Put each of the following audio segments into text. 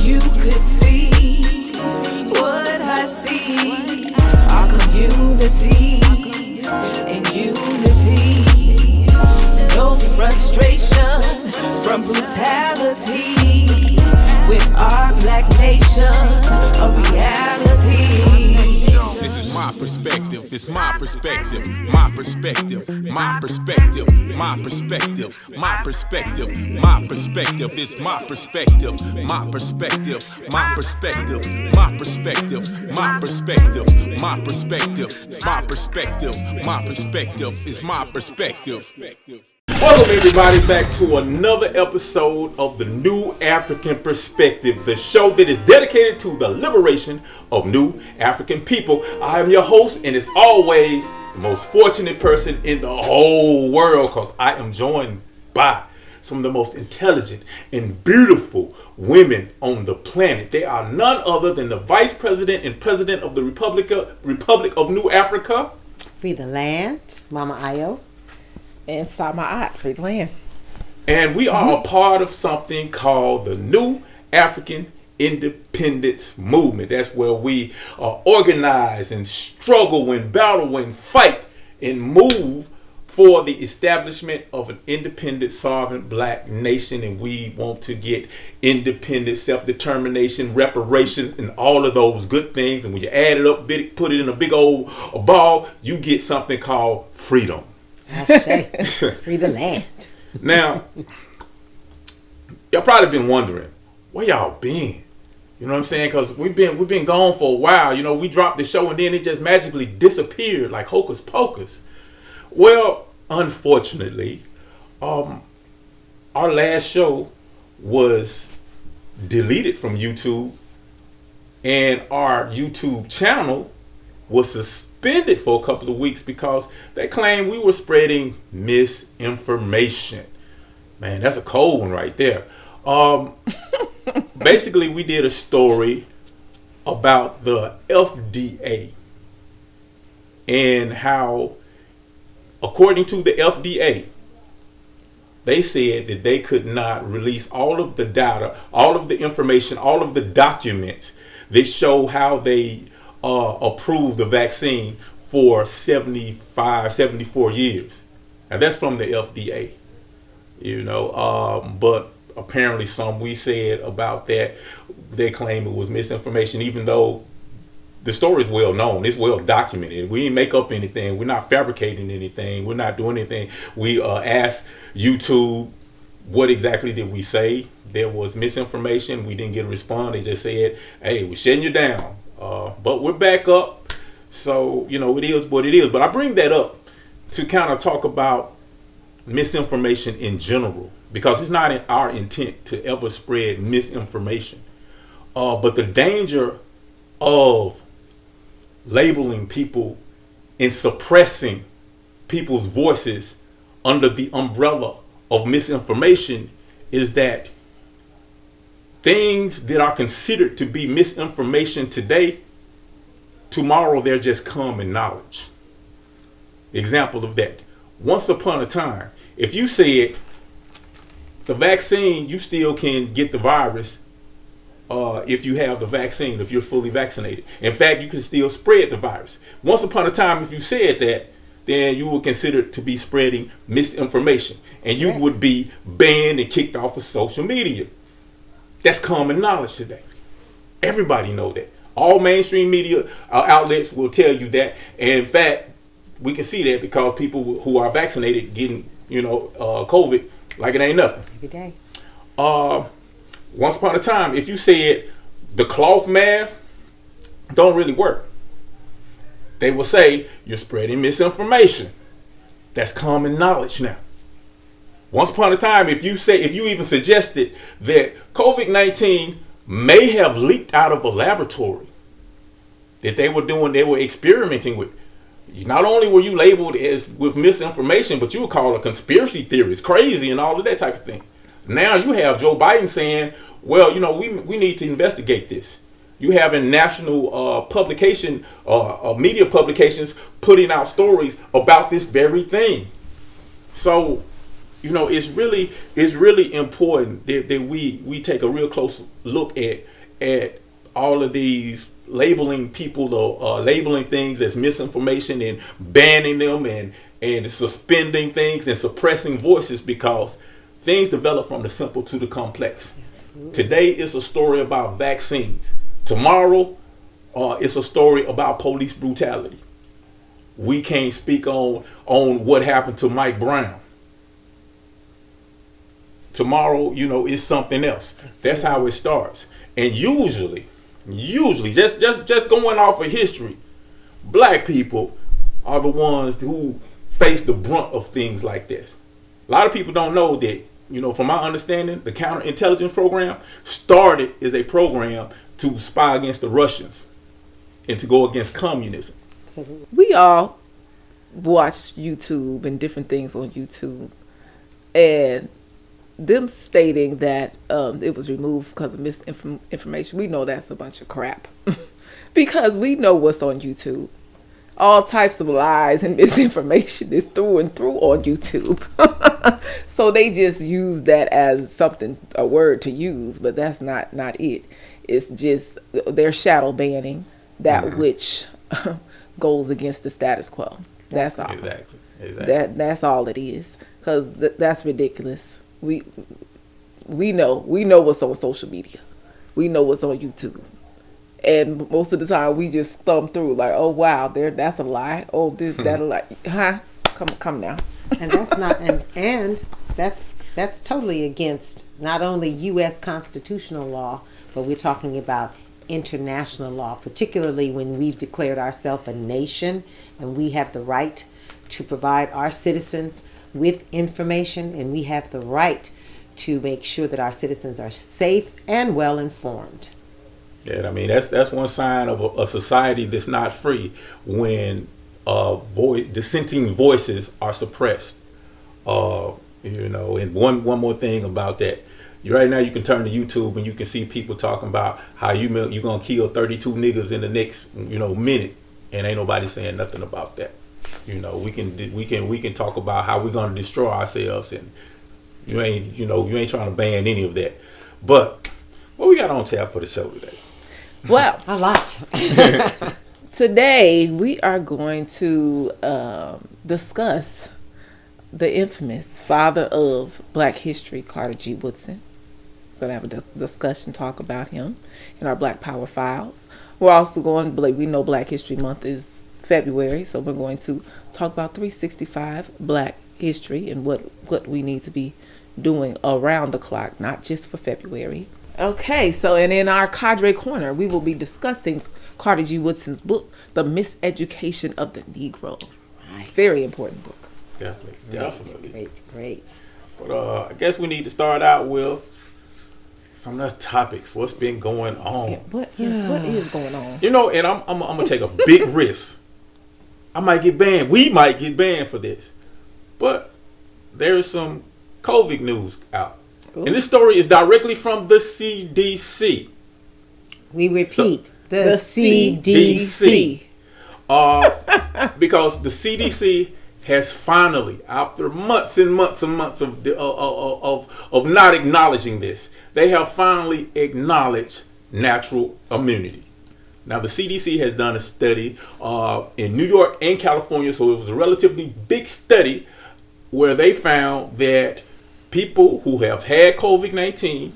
you could see what I see, our communities in unity, no frustration from brutality, with our black nation a reality. This is my perspective, it's my perspective, my perspective, my perspective, my perspective, my perspective, my perspective, it's my perspective, my perspective, my perspective, my perspective, my perspective, my perspective, it's my perspective, my perspective, is my perspective. Welcome everybody back to another episode of the New African Perspective, the show that is dedicated to the liberation of new African people. I am your host, and as always, the most fortunate person in the whole world, because I am joined by some of the most intelligent and beautiful women on the planet. They are none other than the Vice President and President of the Republic of New Africa. Free the land, Mama Ayo. And Sama'at, free the land. And we are a part of something called the New African Independence Movement. That's where we organize and struggle and battle and fight and move for the establishment of an independent, sovereign black nation. And we want to get independent self-determination, reparations, and all of those good things. And when you add it up, put it in a big old ball, you get something called freedom. Free the land. Now, y'all probably been wondering, where y'all been? You know what I'm saying? Because we've been gone for a while. You know, we dropped the show and then it just magically disappeared like hocus pocus. Well, unfortunately, our last show was deleted from YouTube, and our YouTube channel was suspended for a couple of weeks because they claimed we were spreading misinformation. Man, that's a cold one right there. Basically, we did a story about the FDA and how, according to the FDA, they said that they could not release all of the data, all of the information, all of the documents that show how they approved the vaccine for 74 years. And that's from the FDA, you know, but apparently some we said about that, they claim it was misinformation, even though the story is well known, it's well documented. We didn't make up anything, we're not fabricating anything, we're not doing anything. We asked YouTube, what exactly did we say? There was misinformation, we didn't get a response. They just said, hey, we're shutting you down. But we're back up, so you know it is what it is. But I bring that up to kind of talk about misinformation in general, because it's not in our intent to ever spread misinformation. But the danger of labeling people and suppressing people's voices under the umbrella of misinformation is that things that are considered to be misinformation today, tomorrow they're just common knowledge. Example of that. Once upon a time, if you said the vaccine, you still can get the virus if you have the vaccine, if you're fully vaccinated. In fact, you can still spread the virus. Once upon a time, if you said that, then you were considered to be spreading misinformation. And you would be banned and kicked off of social media. That's common knowledge today. Everybody know that. All mainstream media outlets will tell you that. And in fact, we can see that because people who are vaccinated getting, COVID like it ain't nothing. Every day. Once upon a time, if you said the cloth mask don't really work, they will say you're spreading misinformation. That's common knowledge now. Once upon a time, if you even suggested that COVID-19 may have leaked out of a laboratory that they were experimenting with, not only were you labeled as with misinformation, but you were called a conspiracy theorist, crazy, and all of that type of thing. Now you have Joe Biden saying, well, we need to investigate this. You have in national media publications putting out stories about this very thing. So it's really important that we take a real close look at all of these labeling people or labeling things as misinformation and banning them and suspending things and suppressing voices, because things develop from the simple to the complex. Absolutely. Today it's a story about vaccines. Tomorrow it's a story about police brutality. We can't speak on what happened to Mike Brown. Tomorrow, it's something else. That's how it starts. And usually, just going off of history, black people are the ones who face the brunt of things like this. A lot of people don't know that, from my understanding, the counterintelligence program started as a program to spy against the Russians and to go against communism. Absolutely. We all watch YouTube and different things on YouTube, and them stating that it was removed because of misinformation, we know that's a bunch of crap. Because we know what's on YouTube. All types of lies and misinformation is through and through on YouTube. So they just use that as a word to use, but that's not it. It's just they're shadow banning that which goes against the status quo. That's all. Exactly. That's all it is. Because that's ridiculous. We know what's on social media. We know what's on YouTube. And most of the time we just thumb through like, oh wow, that's a lie. Oh, that a lie. Huh? Come now. And that's not and that's totally against not only US constitutional law, but we're talking about international law, particularly when we've declared ourselves a nation and we have the right to provide our citizens with information, and we have the right to make sure that our citizens are safe and well informed. Yeah, I mean that's one sign of a society that's not free, when dissenting voices are suppressed. And one more thing about that. Right now you can turn to YouTube and you can see people talking about how you're gonna kill 32 niggas in the next minute, and ain't nobody saying nothing about that. We can talk about how we're gonna destroy ourselves, and you ain't trying to ban any of that. But what we got on tap for the show today? Well, A lot. today we are going to discuss the infamous father of Black history, Carter G. Woodson. We're going to have a discussion, talk about him in our Black Power Files. We're also we know Black History Month is February, so we're going to talk about 365 Black history and what we need to be doing around the clock, not just for February. Okay, so and in our Cadre Corner, we will be discussing Carter G. Woodson's book, The Miseducation of the Negro. Right. Very important book. Definitely. Great. But I guess we need to start out with some of the topics. What's been going on? What is going on? And I'm gonna take a big risk. I might get banned. We might get banned for this. But there's some COVID news out. Ooh. And this story is directly from the CDC. We repeat, the CDC. Because the CDC has finally, after months and months and months of not acknowledging this, they have finally acknowledged natural immunity. Now, the CDC has done a study in New York and California, so it was a relatively big study where they found that people who have had COVID-19,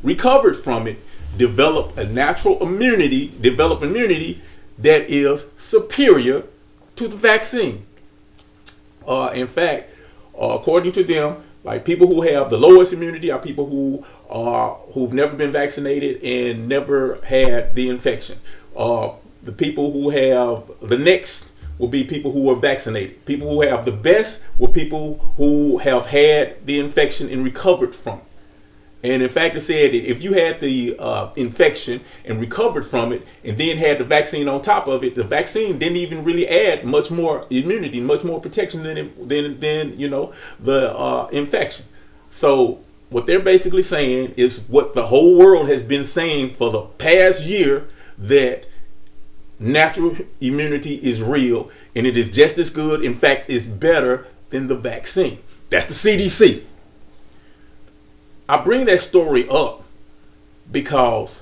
recovered from it, develop immunity that is superior to the vaccine. In fact, according to them, like people who have the lowest immunity are people who've never been vaccinated and never had the infection. The people who have the next will be people who are vaccinated. People who have the best were people who have had the infection and recovered from it. And in fact, it said that if you had the infection and recovered from it and then had the vaccine on top of it, the vaccine didn't even really add much more immunity, much more protection than the infection. So what they're basically saying is what the whole world has been saying for the past year, that natural immunity is real and it is just as good. In fact, it's better than the vaccine. That's the CDC. I bring that story up because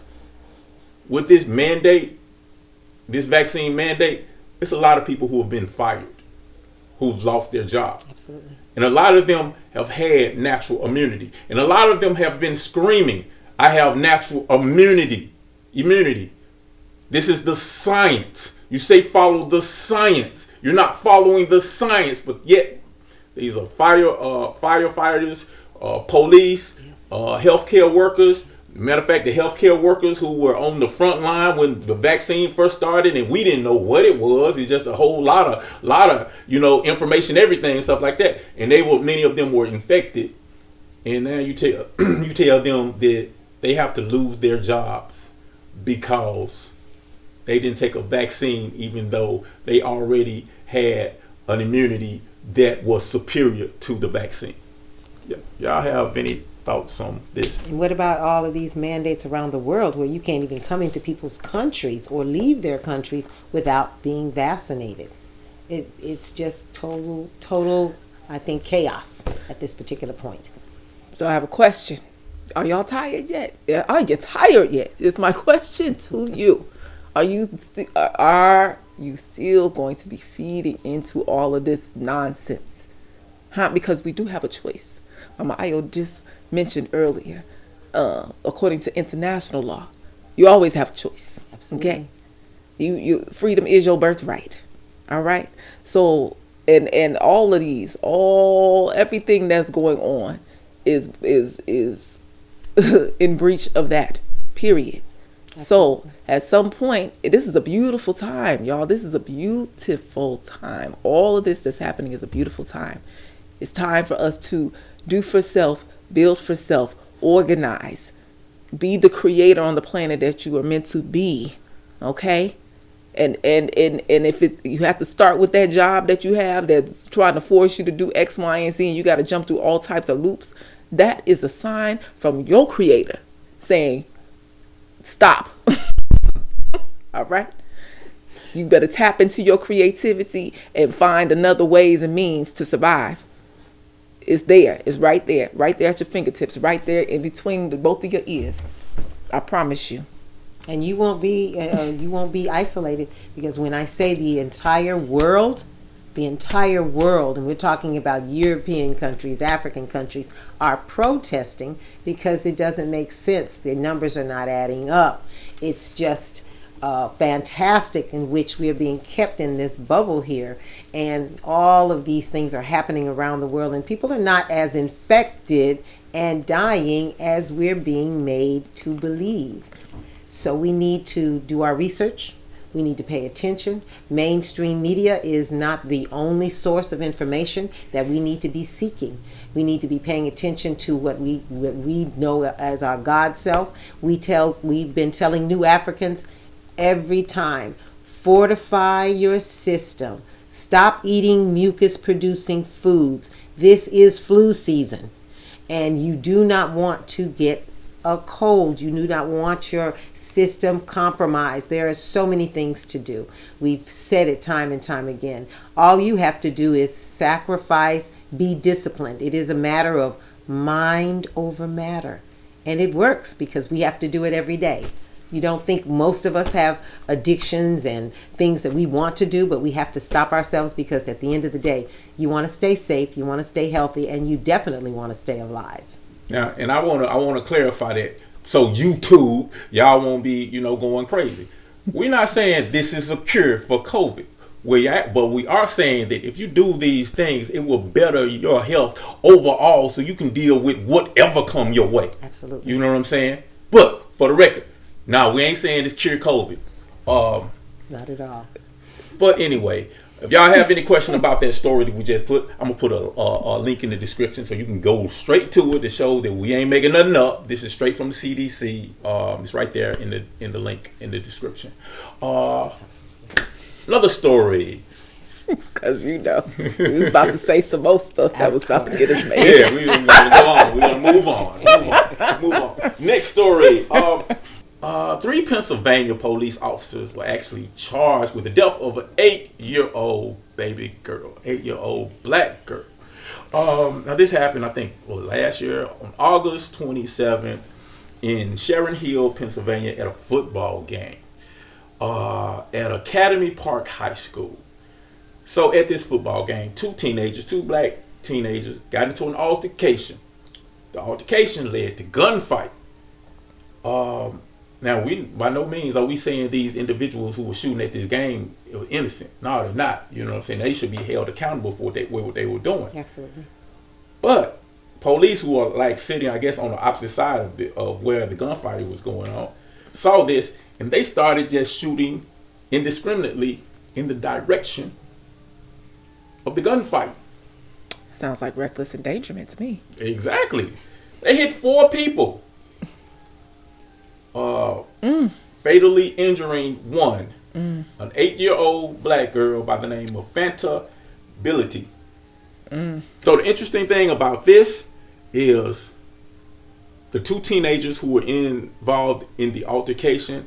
with this mandate, this vaccine mandate, it's a lot of people who have been fired, who've lost their job. Absolutely. And a lot of them have had natural immunity. And a lot of them have been screaming, I have natural immunity. Immunity. This is the science. You say follow the science. You're not following the science, but yet these are firefighters, police, healthcare workers. Matter of fact, the healthcare workers who were on the front line when the vaccine first started, and we didn't know what it was. It's just a whole lot of information, everything and stuff like that. And many of them were infected. And now you tell them that they have to lose their jobs because they didn't take a vaccine, even though they already had an immunity that was superior to the vaccine. Y'all have any thoughts on this? And what about all of these mandates around the world where you can't even come into people's countries or leave their countries without being vaccinated? It's just total, I think, chaos at this particular point. So I have a question. Are y'all tired yet? Are you tired yet? It's my question to you. Are you still going to be feeding into all of this nonsense? Because we do have a choice. Mama Ayo just mentioned earlier, according to international law, you always have a choice. Absolutely. Okay? You freedom is your birthright. All right? So and all of these, everything that's going on is in breach of that, period. Absolutely. So at some point, this is a beautiful time, y'all. This is a beautiful time. All of this that's happening is a beautiful time. It's time for us to do for self, build for self, organize, be the creator on the planet that you are meant to be. Okay? And if you have to start with that job that you have that's trying to force you to do X, Y, and Z, and you got to jump through all types of loops, that is a sign from your creator saying, stop. All right? You better tap into your creativity and find another ways and means to survive. It's there. It's right there at your fingertips, right there in between both of your ears. I promise you. And you won't be isolated, because when I say the entire world, and we're talking about European countries, African countries, are protesting because it doesn't make sense. The numbers are not adding up. It's just fantastic in which we are being kept in this bubble here, and all of these things are happening around the world, and people are not as infected and dying as we're being made to believe. So we need to do our research. We need to pay attention. Mainstream media is not the only source of information that we need to be seeking. We need to be paying attention to what we know as our God self. We've been telling new Africans every time, fortify your system. Stop eating mucus producing foods. This is flu season, and you do not want to get a cold. You do not want your system compromised. There are so many things to do. We've said it time and time again. All you have to do is sacrifice, be disciplined. It is a matter of mind over matter. And it works because we have to do it every day. You don't think most of us have addictions and things that we want to do, but we have to stop ourselves, because at the end of the day, you want to stay safe, you want to stay healthy, and you definitely want to stay alive. Now, and I want to clarify that, so YouTube, y'all won't be, going crazy. We're not saying this is a cure for COVID. But we are saying that if you do these things, it will better your health overall, so you can deal with whatever come your way. Absolutely. You know what I'm saying? But for the record, now we ain't saying it's cure COVID. Not at all. But anyway, if y'all have any question about that story that we just put, I'm gonna put a link in the description so you can go straight to it to show that we ain't making nothing up. This is straight from the CDC. It's right there in the link in the description. Another story. Because we was about to say some more stuff that was about to get us mad. Yeah, we're going to go on. We're going to move on. Next story. 3 Pennsylvania police officers were actually charged with the death of an 8-year-old baby girl, 8-year-old black girl. Now this happened, I think, last year on August 27th in Sharon Hill, Pennsylvania, at a football game at Academy Park High School. So at this football game, two black teenagers, got into an altercation. The altercation led to gunfight. Now, we by no means are we saying these individuals who were shooting at this game were innocent. No, they're not. You know what I'm saying? They should be held accountable for what they were doing. Absolutely. But police who are like sitting, I guess, on the opposite side of where the gunfighting was going on, saw this and they started just shooting indiscriminately in the direction of the gunfight. Sounds like reckless endangerment to me. Exactly. They hit 4 people. Fatally injuring one, an 8-year-old black girl by the name of Fanta Bility. So the interesting thing about this is the 2 teenagers who were involved in the altercation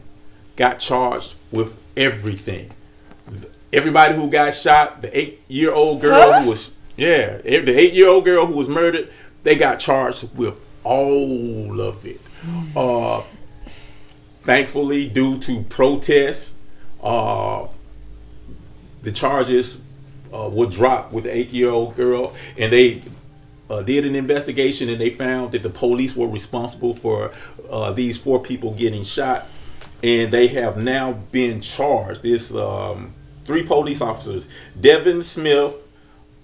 got charged with everything. Everybody who got shot, the 8-year-old girl who was the 8-year-old girl who was murdered, they got charged with all of it. Thankfully, due to protests, the charges were dropped with the 8-year-old girl, and they did an investigation, and they found that the police were responsible for these 4 people getting shot, and they have now been charged. There's 3 police officers: Devin Smith,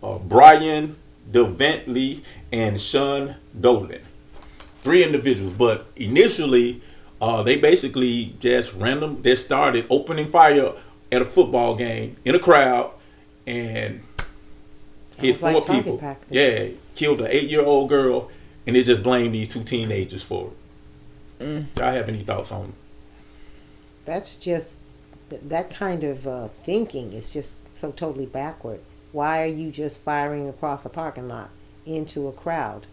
Brian DeVentley, and Sean Dolan. 3 individuals, but initially they basically just they started opening fire at a football game in a crowd and hit 4 people. Practice. Yeah, killed an 8-year-old girl, and they just blamed these 2 teenagers for it. Y'all have any thoughts on it? That's just, that kind of thinking is just so totally backward. Why are you just firing across a parking lot into a crowd?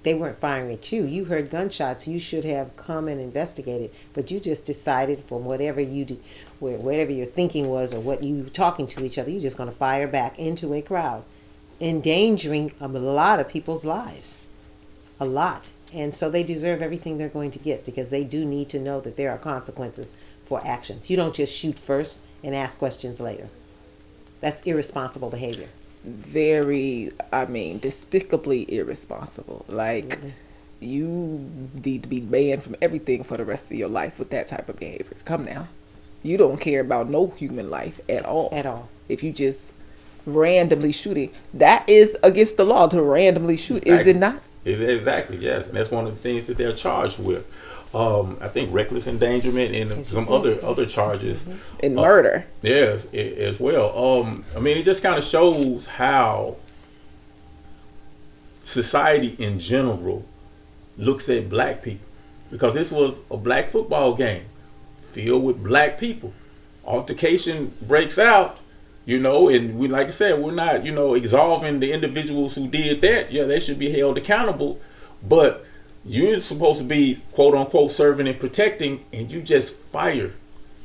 They weren't firing at you. You heard gunshots. You should have come and investigated. But you just decided from whatever you did, whatever your thinking was, or what you were talking to each other, you're just going to fire back into a crowd, endangering a lot of people's lives. A lot. And so they deserve everything they're going to get, because they do need to know that there are consequences for actions. You don't just shoot first and ask questions later. That's irresponsible behavior. Very, despicably irresponsible. Like, Absolutely. you need to be banned from everything for the rest of your life with that type of behavior. Come now. You don't care about no human life at all. At all. If you just randomly shooting, that is against the law to randomly shoot, Exactly. is it not? Exactly, yes. And that's one of the things that they're charged with. I think reckless endangerment and some other charges. And murder. Yeah, as well. It just kind of shows how society in general looks at black people. Because this was a black football game filled with black people. Altercation breaks out, and we, like I said, we're not, absolving the individuals who did that. Yeah, they should be held accountable. But you're supposed to be, quote unquote, serving and protecting, and you just fire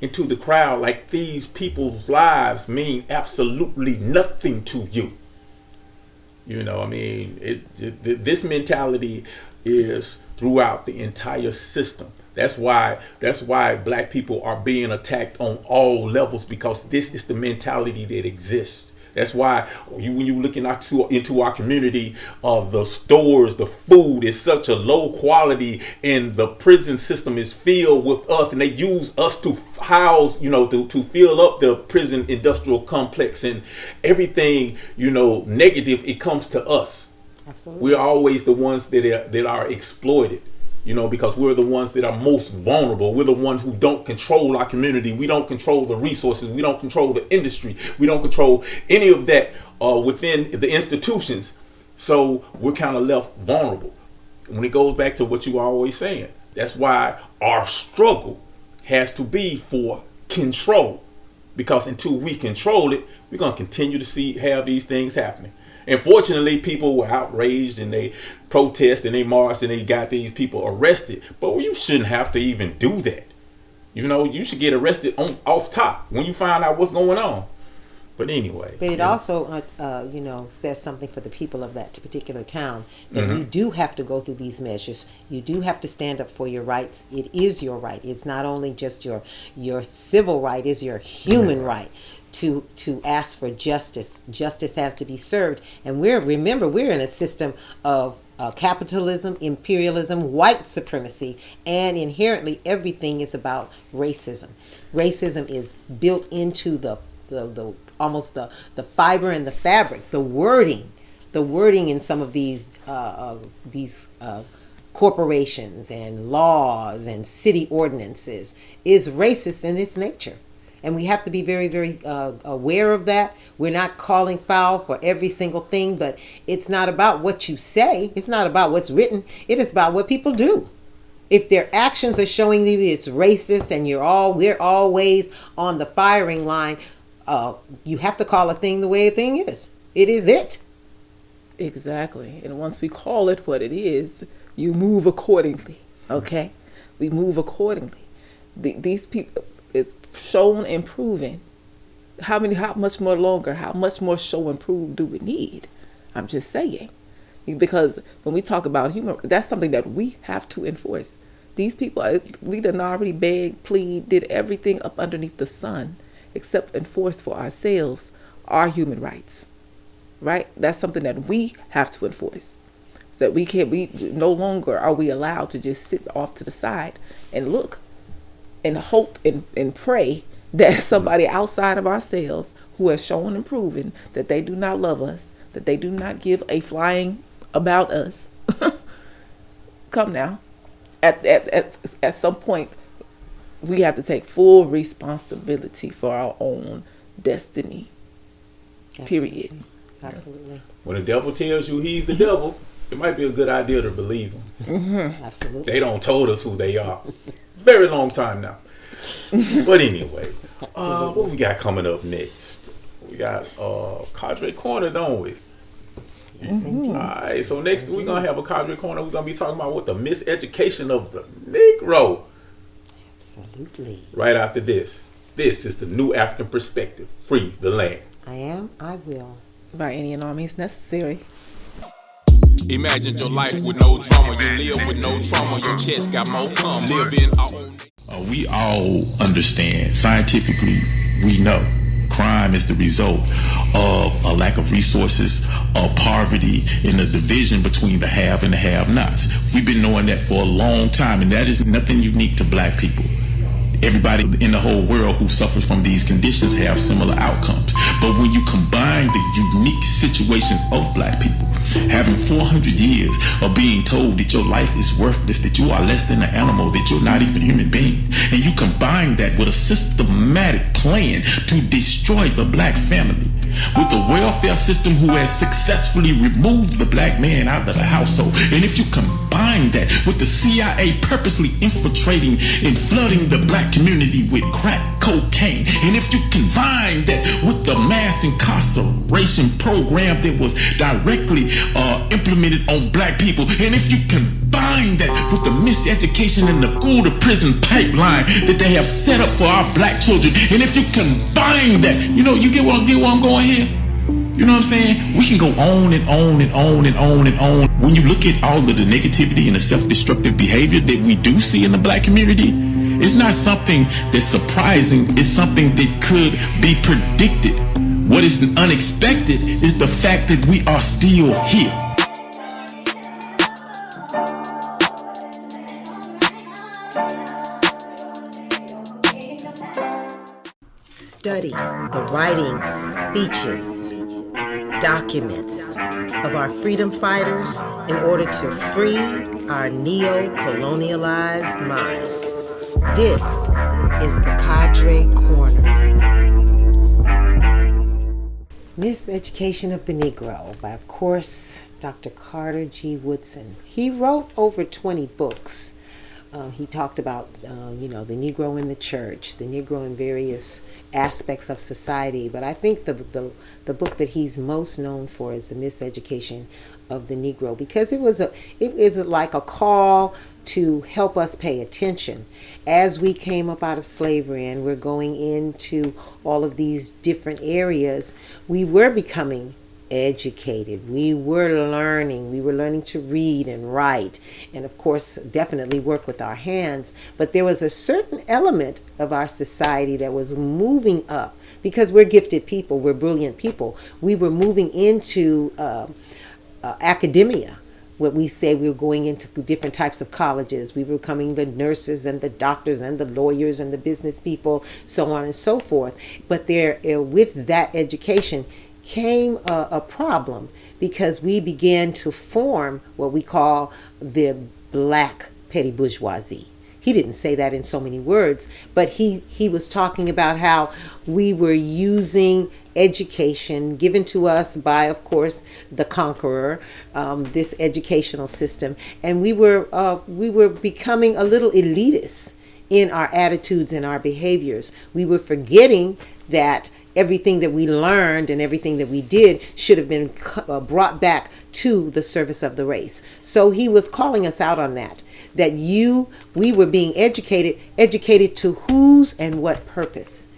into the crowd like these people's lives mean absolutely nothing to you. This mentality is throughout the entire system. That's why black people are being attacked on all levels, because this is the mentality that exists. That's why when you're looking into our community, the stores, the food is such a low quality, and the prison system is filled with us, and they use us to house, to fill up the prison industrial complex, and everything, negative, it comes to us. Absolutely. We're always the ones that are exploited. Because we're the ones that are most vulnerable. We're the ones who don't control our community. We don't control the resources. We don't control the industry. We don't control any of that within the institutions. So we're kind of left vulnerable. When it goes back to what you are always saying, that's why our struggle has to be for control. Because until we control it, we're going to continue to have these things happening. And fortunately, people were outraged, and they protested, and they marched, and they got these people arrested. But you shouldn't have to even do that. You should get arrested off top when you find out what's going on. But anyway. But it also, says something for the people of that particular town, that you do have to go through these measures. You do have to stand up for your rights. It is your right. It's not only just your civil right, it's your human right to ask for justice. Justice has to be served. And we're in a system of capitalism, imperialism, white supremacy, and inherently everything is about racism. Racism is built into the almost the fiber and the fabric, the wording in some of these corporations and laws and city ordinances is racist in its nature. And we have to be very, very aware of that. We're not calling foul for every single thing, but it's not about what you say. It's not about what's written. It is about what people do. If their actions are showing you it's racist and we're always on the firing line, you have to call a thing the way a thing is. It is it. Exactly. And once we call it what it is, you move accordingly. Okay? We move accordingly. These people, it's shown and proven. How much more longer, how much more show and prove do we need? I'm just saying. Because when we talk about human, that's something that we have to enforce. These people, we done already begged, plead, did everything up underneath the sun except enforce for ourselves our human rights. Right? That's something that we have to enforce. So that we no longer are we allowed to just sit off to the side and look and hope and pray that somebody outside of ourselves who has shown and proven that they do not love us, that they do not give a flying about us. Come now. At some point, we have to take full responsibility for our own destiny. Period. Absolutely. When the devil tells you he's the devil, it might be a good idea to believe him. Mm-hmm. Absolutely. They don't told us who they are. Very long time now. But anyway, what we got coming up next? We got Cadre Corner, don't we? Yes, indeed. All right, so next we're going to have a Cadre Corner. We're going to be talking about what the miseducation of the Negro. Absolutely. Right after this. This is the New African Perspective. Free the land. I will. By any and all means necessary. Imagine your life with no drama. You live with no trauma. Your chest got more cum. Live in our own. We all understand, scientifically, we know crime is the result of a lack of resources, of poverty, and the division between the have and the have-nots. We've been knowing that for a long time, and that is nothing unique to black people. Everybody in the whole world who suffers from these conditions have similar outcomes. But when you combine the unique situation of black people, having 400 years of being told that your life is worthless, that you are less than an animal, that you're not even a human being, and you combine that with a systematic plan to destroy the black family, with a welfare system who has successfully removed the black man out of the household, and if you combine that with the CIA purposely infiltrating and flooding the black community with crack cocaine, and if you combine that with the mass incarceration program that was directly implemented on black people, and if you combine that with the miseducation and the school to prison pipeline that they have set up for our black children, and if you combine that, you get where I'm going here? You know what I'm saying? We can go on and on and on and on and on. When you look at all of the negativity and the self-destructive behavior that we do see in the black community, it's not something that's surprising. It's something that could be predicted. What is unexpected is the fact that we are still here. Study the writings, speeches, documents of our freedom fighters in order to free our neo-colonialized minds. This is the Cadre Corner. Miseducation of the Negro by, of course, Dr. Carter G. Woodson. He wrote over 20 books. He talked about, the Negro in the church, the Negro in various aspects of society. But I think the book that he's most known for is The Miseducation of the Negro, because it is like a call to help us pay attention. As we came up out of slavery and we're going into all of these different areas, we were becoming educated. We were learning to read and write, and of course definitely work with our hands. But there was a certain element of our society that was moving up, because we're gifted people, we're brilliant people. We were moving into academia. What we say, we were going into different types of colleges. We were becoming the nurses and the doctors and the lawyers and the business people, so on and so forth. But there, with that education came a problem, because we began to form what we call the black petty bourgeoisie. He didn't say that in so many words, but he was talking about how we were using education given to us by, of course, the conqueror, this educational system, and we were becoming a little elitist in our attitudes and our behaviors. We were forgetting that everything that we learned and everything that we did should have been brought back to the service of the race. So he was calling us out on that we were being educated to whose and what purpose?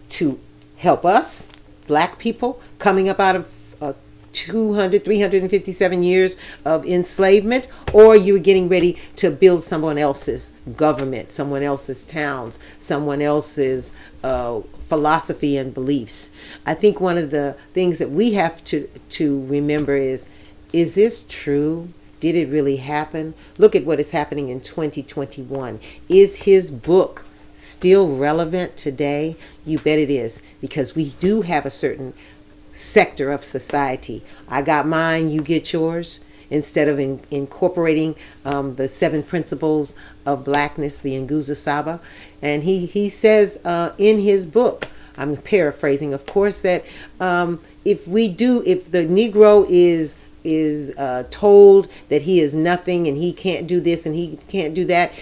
To help us, black people, coming up out of 357 years of enslavement, or you were getting ready to build someone else's government, someone else's towns, someone else's philosophy and beliefs. I think one of the things that we have to remember is this true? Did it really happen? Look at what is happening in 2021. Is his book still relevant today? You bet it is, because we do have a certain sector of society. I got mine, you get yours. Instead of incorporating the 7 principles of blackness, the Nguzo Saba. And he says in his book, I'm paraphrasing, of course, that if the Negro is told that he is nothing and he can't do this and he can't do that,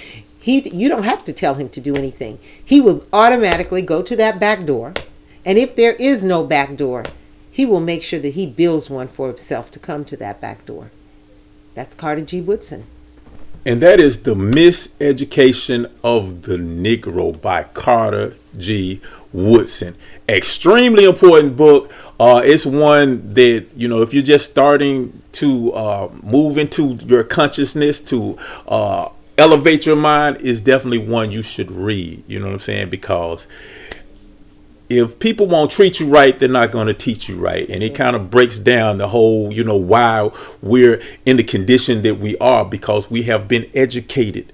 you don't have to tell him to do anything. He will automatically go to that back door, and if there is no back door, he will make sure that he builds one for himself to come to that back door. That's Carter G. Woodson. And that is The Miseducation of the Negro by Carter G. Woodson. Extremely important book. It's one that, if you're just starting to move into your consciousness, to elevate your mind, is definitely one you should read. You know what I'm saying? Because if people won't treat you right, they're not going to teach you right. And it kind of breaks down the whole, why we're in the condition that we are, because we have been educated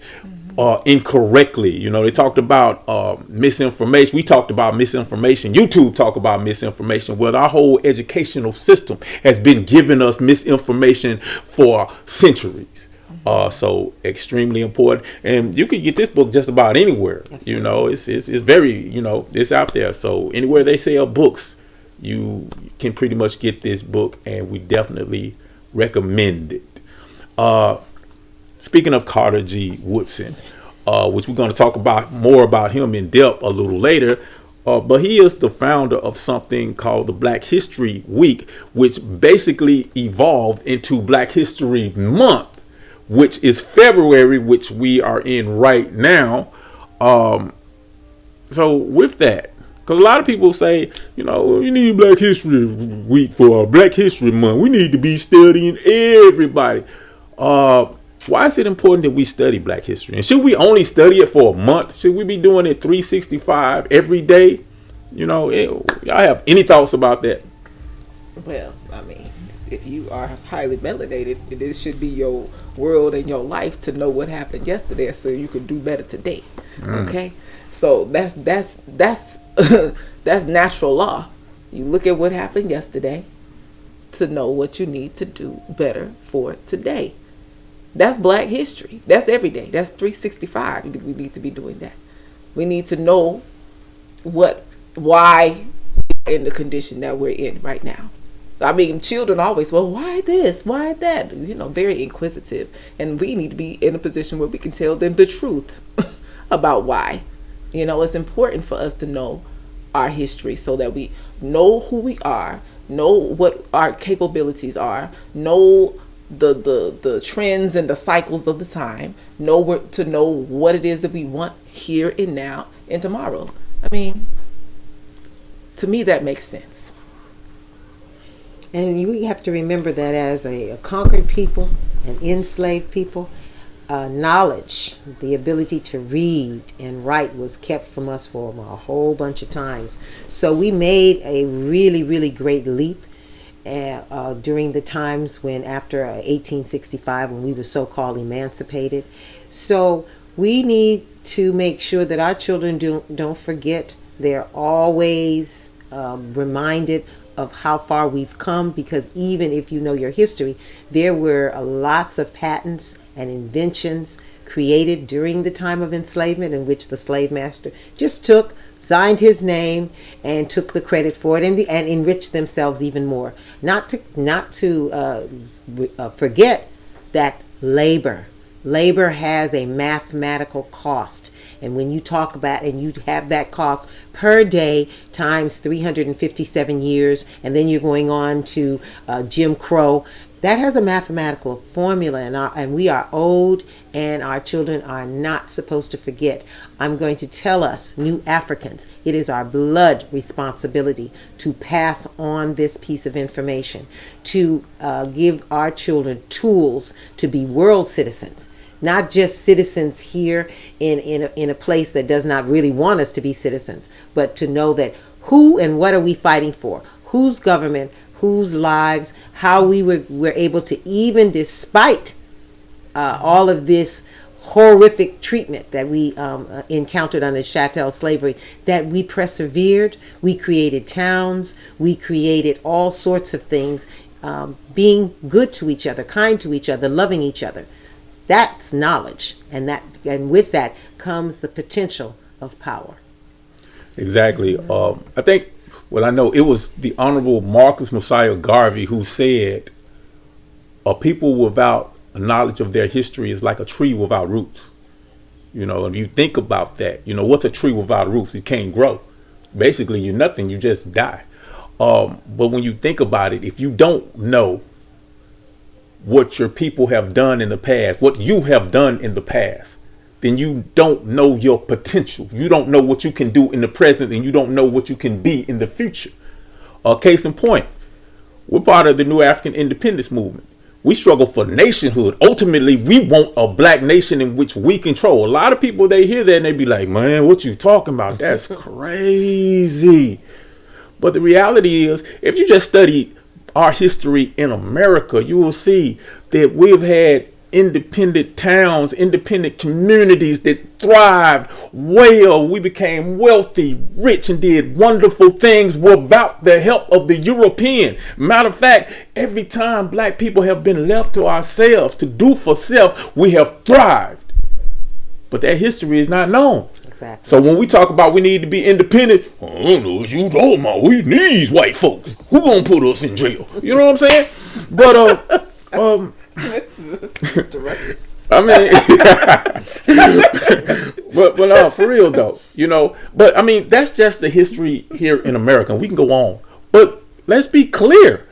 incorrectly. They talked about misinformation. We talked about misinformation. YouTube talk about misinformation. Well, our whole educational system has been giving us misinformation for centuries. So extremely important, and you can get this book just about anywhere. Absolutely. It's very, it's out there. So anywhere they sell books, you can pretty much get this book, and we definitely recommend it. Speaking of Carter G. Woodson, which we're going to talk about more about him in depth a little later, but he is the founder of something called the Black History Week, which basically evolved into Black History Month, which is February, which we are in right now. So with that, because a lot of people say, you need Black History Week for Black History Month. We need to be studying everybody. Why is it important that we study Black history? And should we only study it for a month? Should we be doing it 365 every day? Y'all have any thoughts about that? Well, I mean, if you are highly melanated, it should be your world and your life to know what happened yesterday, so you can do better today. Okay, so that's that's natural law. You look at what happened yesterday to know what you need to do better for today. That's Black history. That's every day. That's 365. We need to be doing that. We need to know why we're in the condition that we're in right now. I mean, children always, well, why this? Why that? Very inquisitive. And we need to be in a position where we can tell them the truth about why. It's important for us to know our history so that we know who we are, know what our capabilities are, know the trends and the cycles of the time, to know what it is that we want here and now and tomorrow. I mean, to me, that makes sense. And we have to remember that as a conquered people, an enslaved people, knowledge, the ability to read and write was kept from us for a whole bunch of times. So we made a really, really great leap during the times when, after 1865, when we were so-called emancipated. So we need to make sure that our children don't forget. They're always reminded of how far we've come, because even if you know your history, there were lots of patents and inventions created during the time of enslavement in which the slave master just signed his name and took the credit for it, and enriched themselves even more. Not to forget that labor has a mathematical cost. And when you talk about, and you have that cost per day times 357 years, and then you're going on to Jim Crow, that has a mathematical formula, and we are owed, and our children are not supposed to forget. I'm going to tell us, new Africans, it is our blood responsibility to pass on this piece of information, to give our children tools to be world citizens. Not just citizens here in a place that does not really want us to be citizens, but to know that who and what are we fighting for? Whose government, whose lives, how we were able to, even despite all of this horrific treatment that we encountered under chattel slavery, that we persevered. We created towns. We created all sorts of things, being good to each other, kind to each other, loving each other. That's knowledge, and with that comes the potential of power. Exactly. I think, well, I know it was the Honorable Marcus Mosiah Garvey who said, a people without a knowledge of their history is like a tree without roots. You know, and you think about that, you know, what's a tree without roots? It can't grow. Basically, you're nothing, you just die. But when you think about it, if you don't know what your people have done in the past, what you have done in the past, then you don't know your potential. You don't know what you can do in the present, and you don't know what you can be in the future. Case in point, we're part of the New African Independence Movement. We struggle for nationhood. Ultimately, we want a black nation in which we control. A lot of people, they hear that and they be like, man, what you talking about? That's crazy. But the reality is, if you just study our history in America, you will see that we've had independent towns, independent communities that thrived well. We became wealthy, rich, and did wonderful things without the help of the European. Matter of fact, every time black people have been left to ourselves to do for self, we have thrived. But that history is not known. Exactly. So when we talk about we need to be independent, I don't know what you talking about. We need these white folks. Who gonna put us in jail? You know what I'm saying? But I mean, but for real though, you know. But I mean, that's just the history here in America. We can go on, but let's be clear: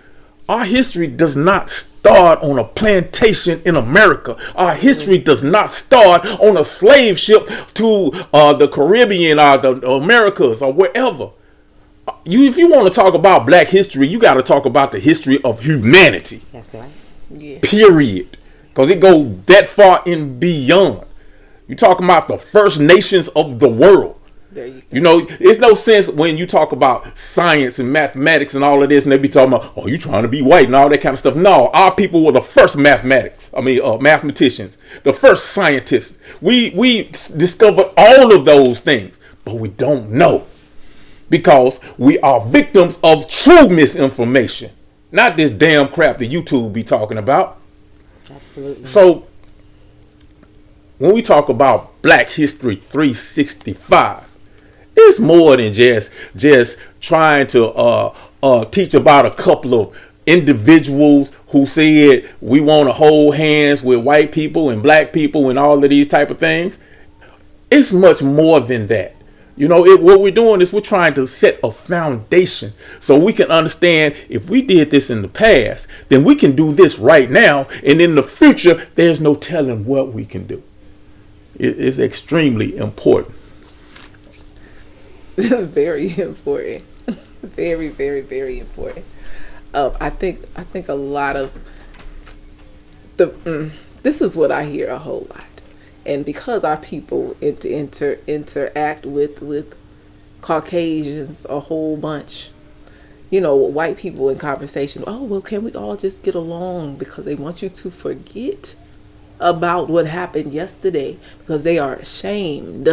our history does not start on a plantation in America. Our history does not start on a slave ship to the Caribbean or the Americas or wherever. If you want to talk about black history, you got to talk about the history of humanity. That's right. Yeah. Period. Because it goes that far and beyond. You're talking about the first nations of the world. There you go. You know, it's no sense when you talk about science and mathematics and all of this, and they be talking about, oh, you trying to be white and all that kind of stuff. No, our people were the first mathematicians, the first scientists. We discovered all of those things, but we don't know because we are victims of true misinformation, not this damn crap that YouTube be talking about. Absolutely. So when we talk about Black History 365, it's more than just trying to teach about a couple of individuals who said we want to hold hands with white people and black people and all of these type of things. It's much more than that. What we're doing is we're trying to set a foundation so we can understand if we did this in the past, then we can do this right now. And in the future, there's no telling what we can do. It is extremely important. Very important. Very, very, very important. I think a lot of this is what I hear a whole lot. And because our people interact with Caucasians a whole bunch, white people in conversation, oh, well, can we all just get along? Because they want you to forget about what happened yesterday because they are ashamed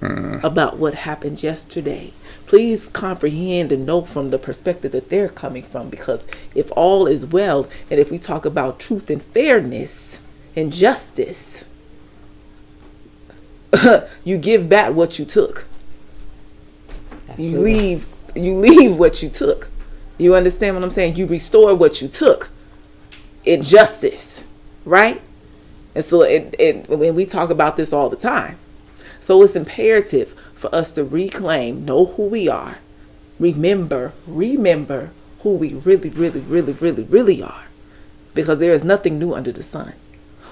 about what happened yesterday. Please comprehend and know from the perspective that they're coming from, because if all is well, and if we talk about truth and fairness and justice, you give back what you took. Absolutely. You leave what you took. You understand what I'm saying? You restore what you took in justice, right? And so when we talk about this all the time. So it's imperative for us to reclaim, know who we are, remember who we really, really, really, really, really are, because there is nothing new under the sun.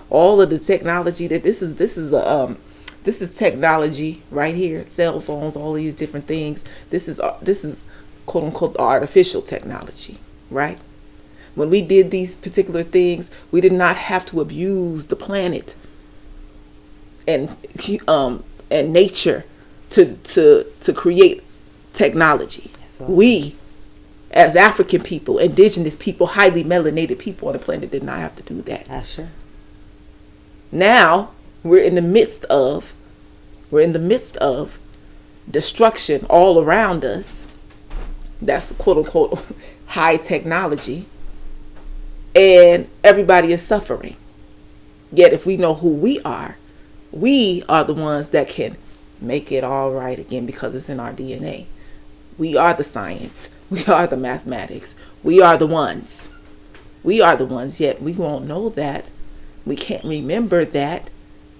All of the technology that this is technology right here, cell phones, all these different things. This is quote unquote artificial technology, right? When we did these particular things, we did not have to abuse the planet and nature to create technology. Yes, we, as African people, indigenous people, highly melanated people on the planet, did not have to do that. That's sure. Now we're in the midst of destruction all around us. That's quote unquote high technology, and everybody is suffering. Yet if we know who we are the ones that can make it all right again, because it's in our DNA. We are the science. We are the mathematics. We are the ones. Yet we won't know that. We can't remember that.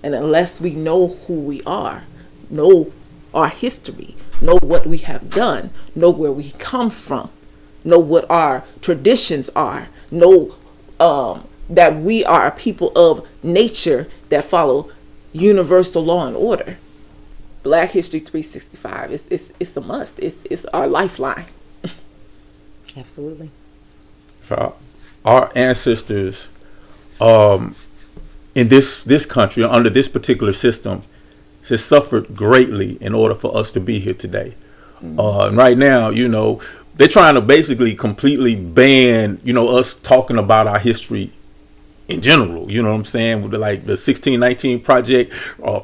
And unless we know who we are, know our history, know what we have done, know where we come from, know what our traditions are, know that we are a people of nature that follow universal law and order. Black History 365. It's a must. It's our lifeline. Absolutely. So our ancestors in this country, under this particular system, has suffered greatly in order for us to be here today. And right now, they're trying to basically completely ban, us talking about our history in general. You know what I'm saying? With like the 1619 Project,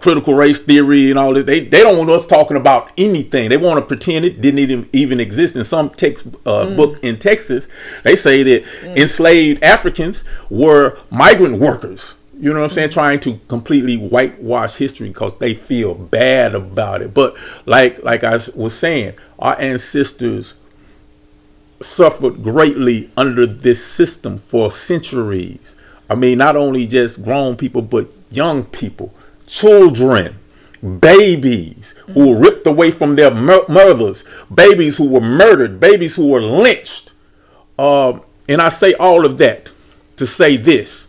critical race theory and all this. They don't want us talking about anything. They want to pretend it didn't even exist. In some text book in Texas, they say that enslaved Africans were migrant workers. You know what I'm saying? Trying to completely whitewash history because they feel bad about it. But like I was saying, our ancestors suffered greatly under this system for centuries. I mean, not only just grown people, but young people, children, babies who were ripped away from their mothers, babies who were murdered, babies who were lynched. And I say all of that to say this.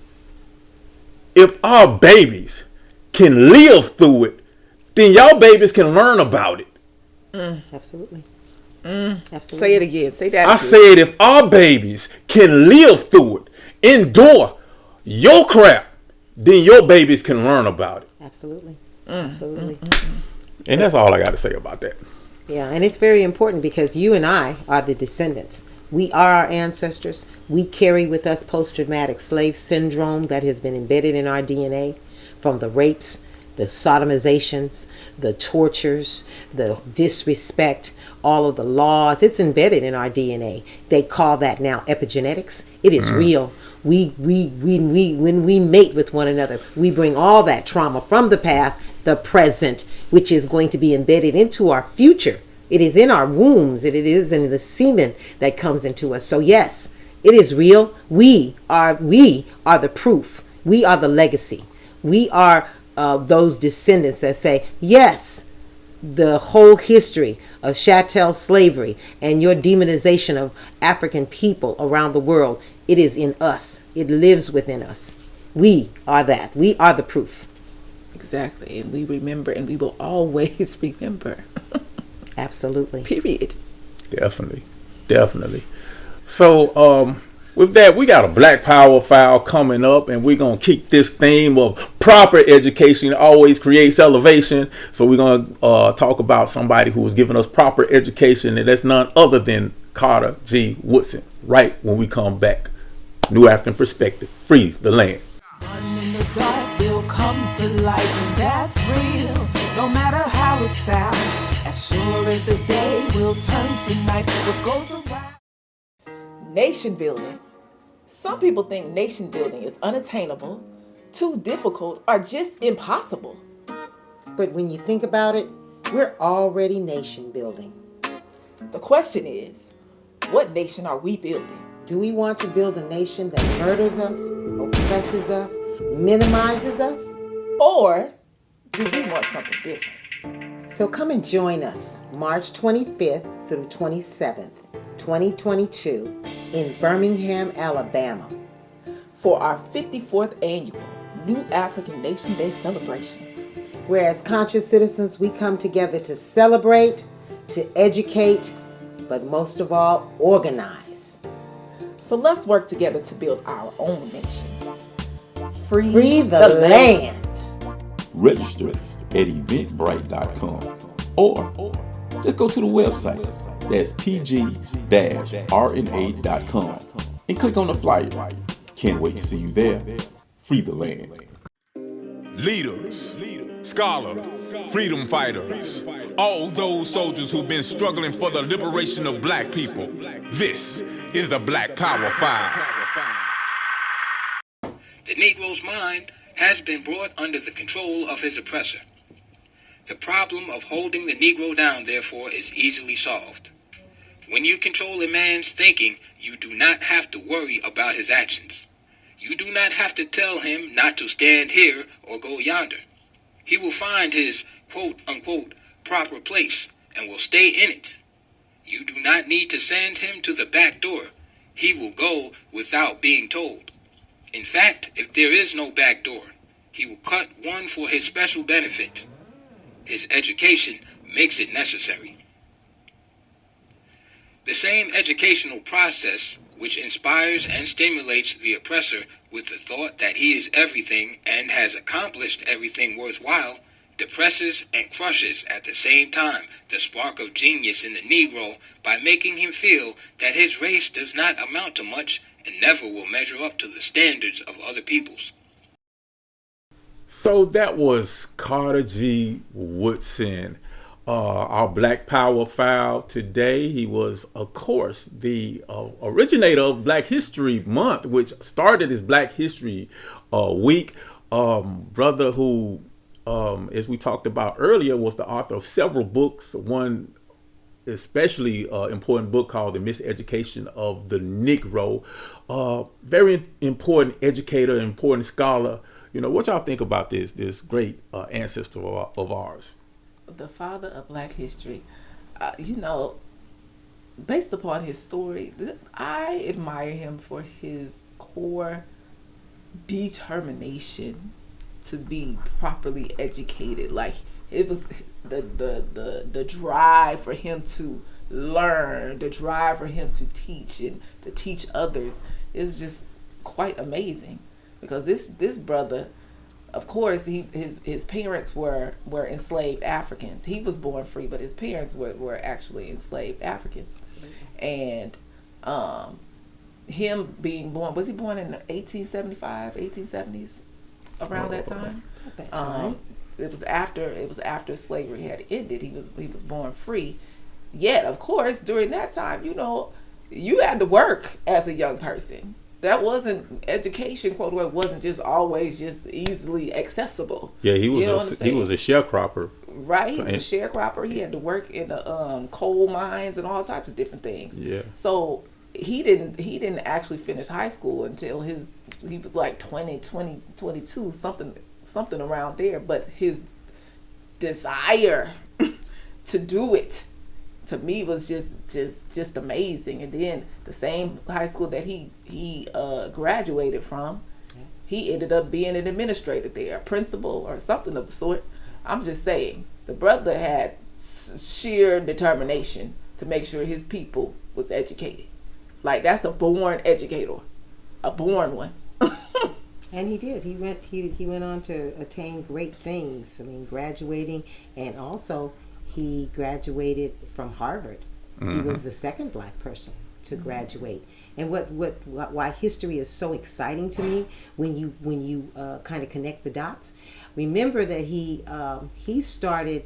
If our babies can live through it, then y'all babies can learn about it. Absolutely. Absolutely. Say it again. Say that I again. said if our babies can live through it, endure your crap, then your babies can learn about it. Absolutely. Absolutely. And that's all I got to say about that. Yeah, and it's very important because you and I are the descendants. We are our ancestors. We carry with us post-traumatic slave syndrome that has been embedded in our DNA from the rapes, the sodomizations, the tortures, the disrespect, all of the laws. It's embedded in our DNA. They call that now epigenetics. It is real. When we mate with one another, we bring all that trauma from the past, the present, which is going to be embedded into our future. It is in our wombs. It is in the semen that comes into us. So yes, it is real. We are the proof. We are the legacy. We are those descendants that say, yes, the whole history of chattel slavery and your demonization of African people around the world, it is in us. It lives within us. We are that. We are the proof. Exactly. And we remember, and we will always remember. Absolutely. Period. Definitely. So, with that, we got a Black Power file coming up, and we're going to keep this theme of proper education always creates elevation. So we're going to talk about somebody who was giving us proper education, and that's none other than Carter G. Woodson, right when we come back. New African Perspective. Free the land. One in the dark will come to light, and that's real, no matter how it sounds. As sure as the day will turn to night, what goes around. Nation building. Some people think nation building is unattainable, too difficult, or just impossible. But when you think about it, we're already nation building. The question is, what nation are we building? Do we want to build a nation that murders us, oppresses us, minimizes us? Or do we want something different? So come and join us March 25th through 27th, 2022 in Birmingham, Alabama. For our 54th annual New African Nation Day celebration. Where as conscious citizens we come together to celebrate, to educate, but most of all, organize. So let's work together to build our own nation. Free the land. Register at eventbrite.com or just go to the website. That's pg-rna.com and click on the flyer. Can't wait to see you there. Free the land. Leaders, scholars, freedom fighters, all those soldiers who've been struggling for the liberation of black people. This is the Black Power File. The Negro's mind has been brought under the control of his oppressor. The problem of holding the Negro down, therefore, is easily solved. When you control a man's thinking, you do not have to worry about his actions. You do not have to tell him not to stand here or go yonder. He will find his quote-unquote proper place and will stay in it. You do not need to send him to the back door. He will go without being told. In fact, if there is no back door, he will cut one for his special benefit. His education makes it necessary. The same educational process which inspires and stimulates the oppressor with the thought that he is everything and has accomplished everything worthwhile, depresses and crushes at the same time the spark of genius in the Negro by making him feel that his race does not amount to much and never will measure up to the standards of other peoples. So that was Carter G. Woodson, our Black Power file today. He was, of course, the originator of Black History Month, which started as Black History Week. Brother who, as we talked about earlier, was the author of several books. One especially important book called The Miseducation of the Negro. Very important educator, important scholar. You know, what y'all think about this great ancestor of ours? The father of Black history. Based upon his story, I admire him for his core determination to be properly educated. Like, it was the drive for him to learn, the drive for him to teach and to teach others is just quite amazing. Because this brother, of course, his parents were enslaved Africans. He was born free, but his parents were actually enslaved Africans. And him being born, was he born in 1875, 1870s, around that time? At that time. It was after slavery had ended. He was born free. Yet, of course, during that time, you had to work as a young person. That wasn't education, quote unquote, wasn't just always just easily accessible. Yeah, he was he was a sharecropper. Right, he was a sharecropper. He had to work in the coal mines and all types of different things. Yeah. So he didn't actually finish high school until he was like 22, something around there. But his desire to do it, to me, was just amazing. And then the same high school that he graduated from, he ended up being an administrator there, a principal or something of the sort. I'm just saying, the brother had sheer determination to make sure his people was educated. Like, that's a born educator, a born one. And he did. He went on to attain great things. I mean, graduating, and also he graduated from Harvard. He was the second black person to graduate. And why history is so exciting to me when you kind of connect the dots. Remember that he started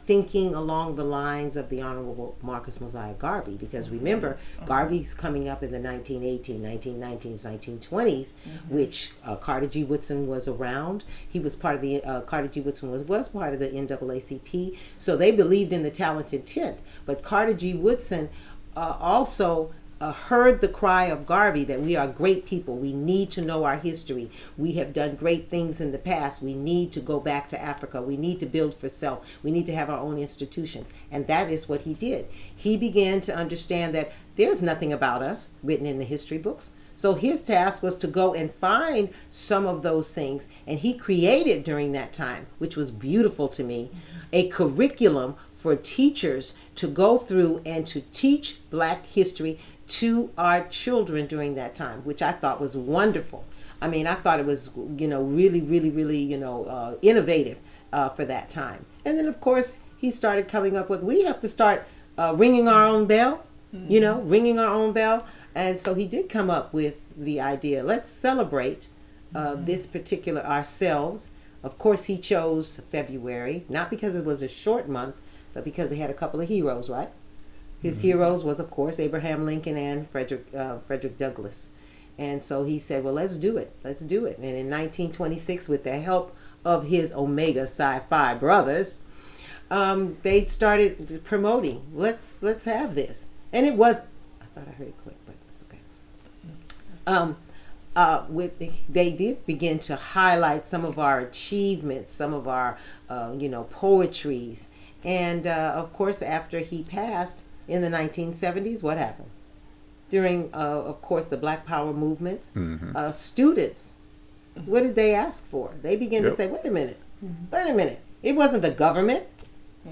thinking along the lines of the Honorable Marcus Mosiah Garvey, because remember, Garvey's coming up in the 1918, 1919s, 1920s, which Carter G. Woodson was around. He was part of the, Carter G. Woodson was part of the NAACP, so they believed in the talented 10th. But Carter G. Woodson also heard the cry of Garvey that we are great people. We need to know our history. We have done great things in the past. We need to go back to Africa. We need to build for self. We need to have our own institutions. And that is what he did. He began to understand that there's nothing about us written in the history books. So his task was to go and find some of those things. And he created during that time, which was beautiful to me, a curriculum for teachers to go through and to teach black history to our children during that time, which I thought was wonderful. I mean, I thought it was, really, really, really, innovative for that time. And then, of course, he started coming up with, we have to start ringing our own bell, ringing our own bell. And so he did come up with the idea, let's celebrate this particular ourselves. Of course, he chose February, not because it was a short month, but because they had a couple of heroes, right? His heroes was, of course, Abraham Lincoln and Frederick Douglass. And so he said, well, let's do it. Let's do it. And in 1926, with the help of his Omega Psi Phi brothers, they started promoting, let's have this. And it was, I thought I heard it click, but it's okay. They did begin to highlight some of our achievements, some of our, poetries. And, of course, after he passed in the 1970s, what happened? During, of course, the Black Power movements, students, what did they ask for? They began to say, wait a minute. It wasn't the government.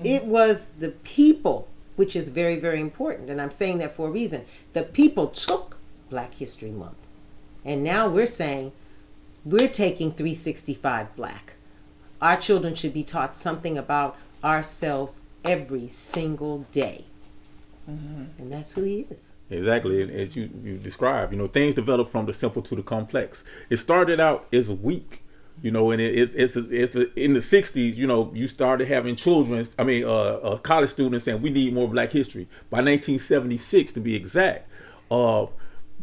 It was the people, which is very, very important. And I'm saying that for a reason. The people took Black History Month. And now we're saying we're taking 365 Black. Our children should be taught something about ourselves every single day. And that's who he is. Exactly, as you described, things develop from the simple to the complex. It started out as weak, and it's in the 60s, you started having college students saying we need more Black history. By 1976, to be exact,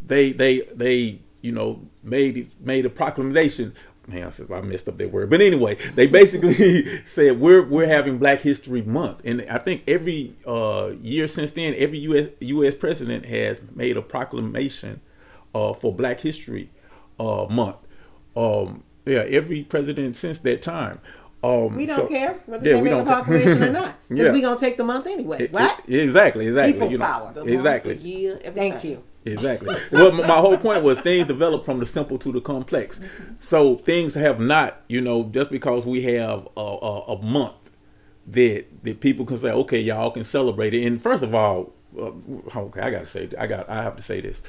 they made a proclamation. Man, I messed up that word, but anyway, they basically said we're having Black History Month, and I think every year since then, every U.S. president has made a proclamation for Black History Month. Every president since that time. We don't care whether they make a proclamation or not, because we're gonna take the month anyway, right? Exactly. People's power. Exactly. Thank you. Exactly. Well, my whole point was things develop from the simple to the complex. So things have not, just because we have a month that people can say, okay, y'all can celebrate it. And first of all, okay, I have to say this.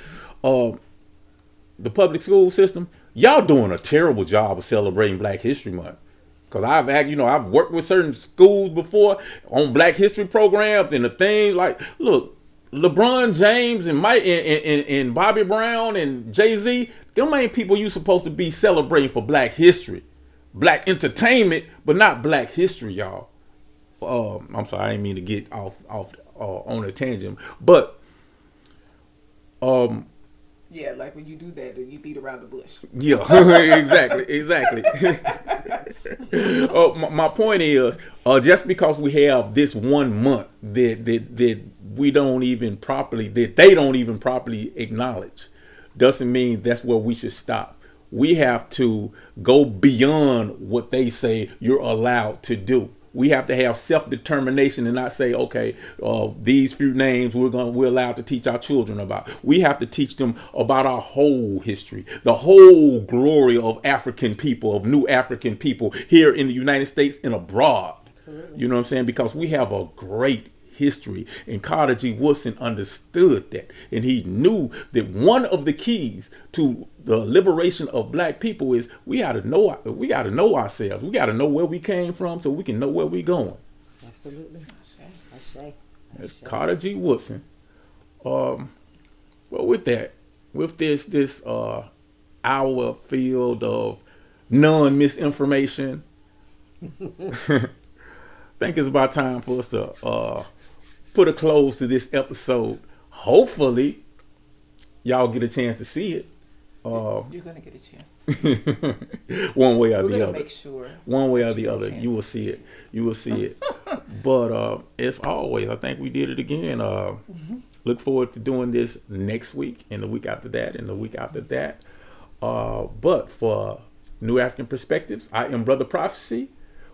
The public school system, y'all doing a terrible job of celebrating Black History Month. Because I've worked with certain schools before on Black History programs, and the things like, look, LeBron James and Mike and Bobby Brown and Jay-Z, them ain't people you supposed to be celebrating for Black history, Black entertainment, but not Black history, y'all. I'm sorry, I didn't mean to get off on a tangent, but yeah, like when you do that, then you beat around the bush. Yeah, exactly. My point is, just because we have this 1 month that they don't even properly acknowledge, doesn't mean that's where we should stop. We have to go beyond what they say you're allowed to do. We have to have self-determination and not say, okay, these few names we're allowed to teach our children about. We have to teach them about our whole history, the whole glory of African people, of new African people here in the United States and abroad. Absolutely. You know what I'm saying? Because we have a great history, and Carter G. Woodson understood that, and he knew that one of the keys to the liberation of black people is we got to know ourselves. We got to know where we came from so we can know where we're going. Absolutely. That's Carter G. Woodson. Well, with this hour filled of non-misinformation, I think it's about time for us to put a close to this episode. Hopefully, y'all get a chance to see it. You're gonna get a chance to see it. One way or We're the gonna other. make sure. One way or the other, you will see it. You will see it. But as always, I think we did it again. Look forward to doing this next week, and the week after that, and the week after that. But for New African Perspectives, I am Brother Prophecy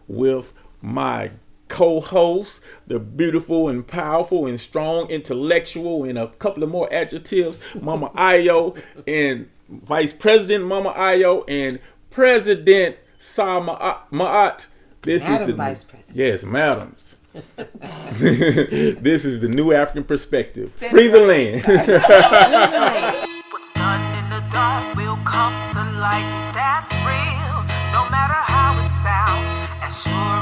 with my co-host, the beautiful and powerful and strong intellectual, and a couple of more adjectives, Mama Ayo, and Vice President Mama Ayo, and President Sa Ma'at. This is the Vice President. Yes, madams. This is the New African Perspective. Free the land. What's done in the dark will come to light. That's real, no matter how it sounds. As sure